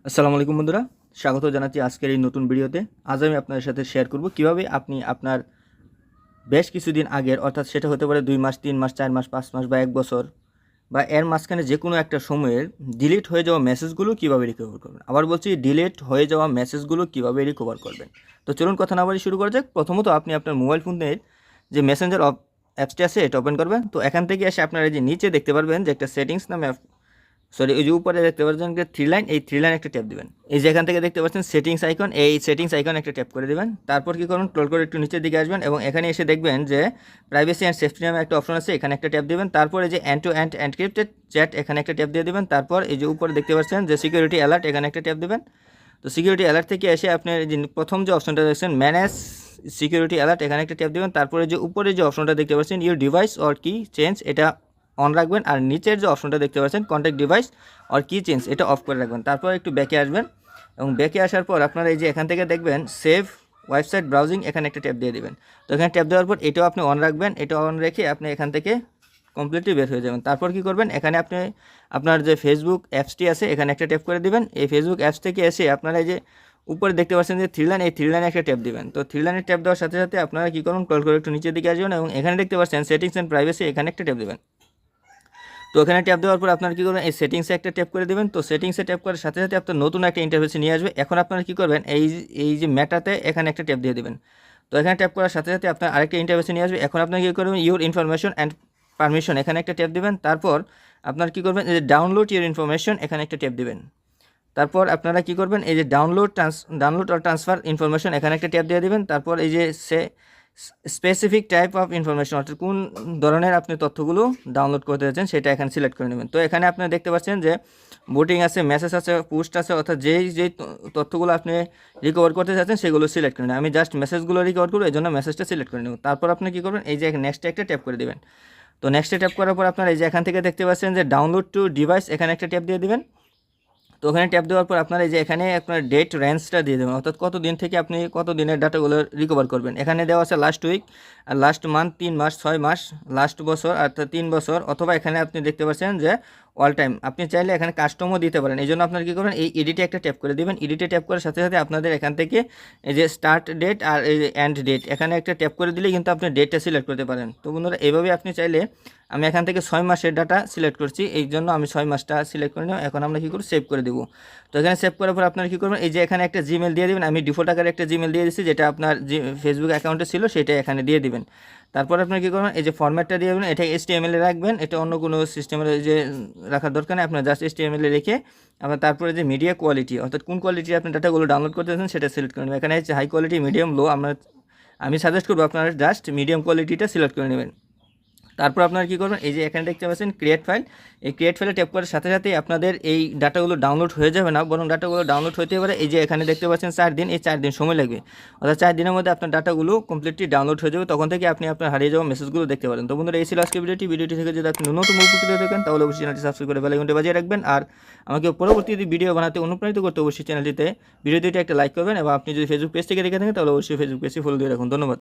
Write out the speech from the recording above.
আসসালামু আলাইকুম বন্ধুরা, স্বাগত জানাচ্ছি আজকের এই নতুন ভিডিওতে। আজ আমি আপনাদের সাথে শেয়ার করব কিভাবে আপনি আপনার বেশ কিছুদিন আগের, অর্থাৎ সেটা হতে পারে 2 মাস, 3 মাস, 4 মাস, 5 মাস বা 1 বছর বা এর মাঝখানে যে কোনো একটা সময়ের ডিলিট হয়ে যাওয়া মেসেজগুলো কিভাবে রিকভার করবেন। আবার বলছি, ডিলিট হয়ে যাওয়া মেসেজগুলো কিভাবে রিকভার করবেন। তো চলুন কথা না বলে শুরু করা যাক। প্রথমত আপনি আপনার মোবাইল ফোনের যে মেসেঞ্জার অ্যাপসটি আছে এটা ওপেন করবেন। তো এখান থেকে এসে আপনারা এই যে নিচে দেখতে পারবেন যে একটা সেটিংস নামে ওই যে উপরে দেখতে পাচ্ছেন যে থ্রি লাইন, এই থ্রি লাইন একটা ট্যাপ দিবেন। এই যে এখান থেকে দেখতে পাচ্ছেন সেটিংস আইকন, এই সেটিংস আইকন একটা ট্যাপ করে দিবেন। তারপর কি করুন, স্ক্রল করে একটু নিচের দিকে আসবেন এবং এখানে এসে দেখবেন যে প্রাইভেসি অ্যান্ড সেফটি নামে একটা অপশন আছে, এখানে একটা ট্যাপ দিবেন। তারপর এই যে end to end encrypted chat, এখানে একটা ট্যাপ দিয়ে দিবেন। তারপর এই যে উপরে দেখতে পাচ্ছেন যে সিকিউরিটি অ্যালার্ট, এখানে একটা ট্যাপ দিবেন। তো সিকিউরিটি অ্যালার্ট থেকে এসে আপনি যে প্রথম যে অপশনটা দেখছেন ম্যানেজ সিকিউরিটি অ্যালার্ট, এখানে একটা ট্যাপ দিবেন। তারপরে যে উপরে যে অপশনটা দেখতে পাচ্ছেন ইউর ডিভাইস অর কি চেঞ্জ, এটা অন রাখবেন। আর নিচের যে অপশনটা দেখতে পাচ্ছেন কন্ট্যাক্ট ডিভাইস অর কি চেঞ্জ, এটা অফ করে রাখবেন। তারপর একটু ব্যাকে আসবেন এবং ব্যাকে আসার পর আপনারা এই যে এখান থেকে দেখবেন সেভ ওয়েবসাইট ব্রাউজিং, এখানে একটা ট্যাপ দিয়ে দেবেন। তো এখানে ট্যাপ দেওয়ার পর এটাও আপনি অন রাখবেন। এটা অন রেখে আপনি এখান থেকে কমপ্লিটলি বের হয়ে যাবেন। তারপর কি করবেন, এখানে আপনি আপনার যে ফেসবুক অ্যাপসটি আছে এখানে একটা ট্যাপ করে দিবেন। এই ফেসবুক অ্যাপস থেকে এসে আপনারা এই যে উপরে দেখতে পাচ্ছেন যে থ্রি লাইন, এই থ্রি লাইনে একটা ট্যাপ দিবেন। তো থ্রি লাইনের ট্যাপ দেওয়ার সাথে সাথে আপনারা কী করুন, কল করে একটু নিচের দিকে আসবেন এবং এখানে দেখতে পাচ্ছেন সেটিংস অ্যান্ড প্রাইভেসি, এখানে একটা ট্যাপ দেবেন। তো ওখানে ট্যাপ দেওয়ার পর আপনারা কী করবেন, এই সেটিংসে একটা ট্যাপ করে দেবেন। তো সেটিংসে ট্যাপ করার সাথে সাথে আপনার নতুন একটা ইন্টারফেসে নিয়ে আসবে। এখন আপনারা কী করবেন, এই যে মেটাতে এখানে একটা ট্যাপ দিয়ে দেবেন। তো এখানে ট্যাপ করার সাথে সাথে আপনার আরেকটা ইন্টারফেসে নিয়ে আসবে। এখন আপনারা কী করবেন, ইউর ইনফরমেশন অ্যান্ড পারমিশন, এখানে একটা ট্যাপ দেবেন। তারপর আপনার কী করবেন, এই যে ডাউনলোড ইউর ইনফরমেশন, এখানে একটা ট্যাপ দেবেন। তারপর আপনারা কী করবেন, এই যে ডাউনলোড অর ট্রান্সফার ইনফরমেশন, এখানে একটা ট্যাপ দিয়ে দেবেন। তারপর এই যে স্পেসিফিক টাইপ অফ ইনফরমেশন, অর্থাৎ কোন ধরনের আপনি তথ্যগুলো ডাউনলোড করতে চাচ্ছেন সেটা এখানে সিলেক্ট করে নেবেন। তো এখানে আপনি দেখতে পাচ্ছেন যে বোটিং আছে, মেসেজ আছে, পোস্ট আছে, অর্থাৎ যেই তথ্যগুলো আপনি রিকভার করতে চাচ্ছেন সেগুলো সিলেক্ট করে নেবেন। আমি জাস্ট মেসেজগুলো রিকভার করবো, এই জন্য মেসেজটা সিলেক্ট করে নেব। তারপর আপনি কী করবেন, এই যে নেক্সটে একটা ট্যাপ করে দেবেন। তো নেক্সটে ট্যাপ করার পর আপনারা এই যে এখান থেকে দেখতে পাচ্ছেন যে ডাউনলোড টু ডিভাইস, এখানে একটা ট্যাপ দিয়ে দেবেন। তো ওখানে ট্যাপ দেওয়ার পর আপনারা এই যে এখানে আপনার ডেট রেঞ্জটা দিয়ে দেবেন, অর্থাৎ কত দিন থেকে আপনি কত দিনের ডাটাগুলো রিকভার করবেন। এখানে দেওয়া আছে লাস্ট উইক, আর লাস্ট মান্থ 3 মাস, 6 মাস, লাস্ট বছর অর্থাৎ 3 বছর, অথবা এখানে আপনি দেখতে পাচ্ছেন যে অল টাইম। আপনি চাইলে এখানে কাস্টমও দিতে পারেন। এই জন্য আপনার কী করবেন, এই এডিটে একটা ট্যাপ করে দেবেন। এডিটে ট্যাপ করার সাথে সাথে আপনাদের এখান থেকে এই যে স্টার্ট ডেট আর এই যে এন্ড ডেট, এখানে একটা ট্যাপ করে দিলে কিন্তু আপনি ডেটটা সিলেক্ট করতে পারেন। তো বন্ধুরা, এইভাবে আপনি চাইলে, আমি এখান থেকে 6 মাসের ডাটা সিলেক্ট করছি, এই জন্য আমি 6 মাসটা সিলেক্ট করে নিব। এখন আমরা কী করব, সেভ করে দেবো। তো এখানে সেভ করার পর আপনারা কী করবেন, এই যে এখানে একটা জিমেল দিয়ে দেবেন। আমি ডিফল্ট আকারে একটা জিমেল দিয়ে দিচ্ছি, যেটা আপনার যে ফেসবুক অ্যাকাউন্টে ছিল সেটা এখানে দিয়ে দিবেন। তারপর আপনারা কী করবেন, এই যে ফরম্যাটটা দিয়ে দেবেন, এটা HTML এ রাখবেন। এটা অন্য কোনো সিস্টেমের যে রাখার দরকার নেই, আপনার জাস্ট HTML এ রেখে আপনার তারপরে যে মিডিয়া কোয়ালিটি, অর্থাৎ কোন কোয়ালিটির আপনি ডাটাগুলো ডাউনলোড করতে চাচ্ছেন সেটা সিলেক্ট করে নেবেন। এখানে হচ্ছে হাই কোয়ালিটি, মিডিয়াম, লো। আমি সাজেস্ট করবো আপনারা জাস্ট মিডিয়াম কোয়ালিটিটা সিলেক্ট করে নেবেন। তারপর আপনারা কী করবেন, এই যে এখানে দেখতে পাচ্ছেন ক্রিয়েট ফাইল, এই ক্রিয়েট ফাইলে ট্যাপ করার সাথে সাথেই আপনাদের এই ডাটাগুলো ডাউনলোড হয়ে যাবে না, বরং ডাটাগুলো ডাউনলোড হতে পারে। এই যে এখানে দেখতে পাচ্ছেন 4 দিন, এই 4 দিন সময় লাগবে, অর্থাৎ 4 দিনের মধ্যে আপনার ডাটাগুলো কমপ্লিটলি ডাউনলোড হয়ে যাবে। তখন থেকে আপনি আপনার হারিয়ে যাওয়া মেসেজগুলো দেখতে পারেন। তো বন্ধুরা, এই ছিল আজকে ভিডিওটি থেকে যদি আপনি ন্যূনতম উপকৃত হয়ে থাকেন তাহলে অবশ্যই চ্যানেলটি সাবস্ক্রাইব করে বেল আইকনটি বাজিয়ে রাখবেন। আর আমাকে পরবর্তী ভিডিও বানাতে অনুপ্রাণিত করতে অবশ্যই চ্যানেলটিতে ভিডিওটিতে একটা লাইক করবেন এবং আপনি যদি ফেসবুক পেজ থেকে দেখে থাকেন তাহলে অবশ্যই ফেসবুক পেজটি ফলো দিয়ে রাখুন। ধন্যবাদ।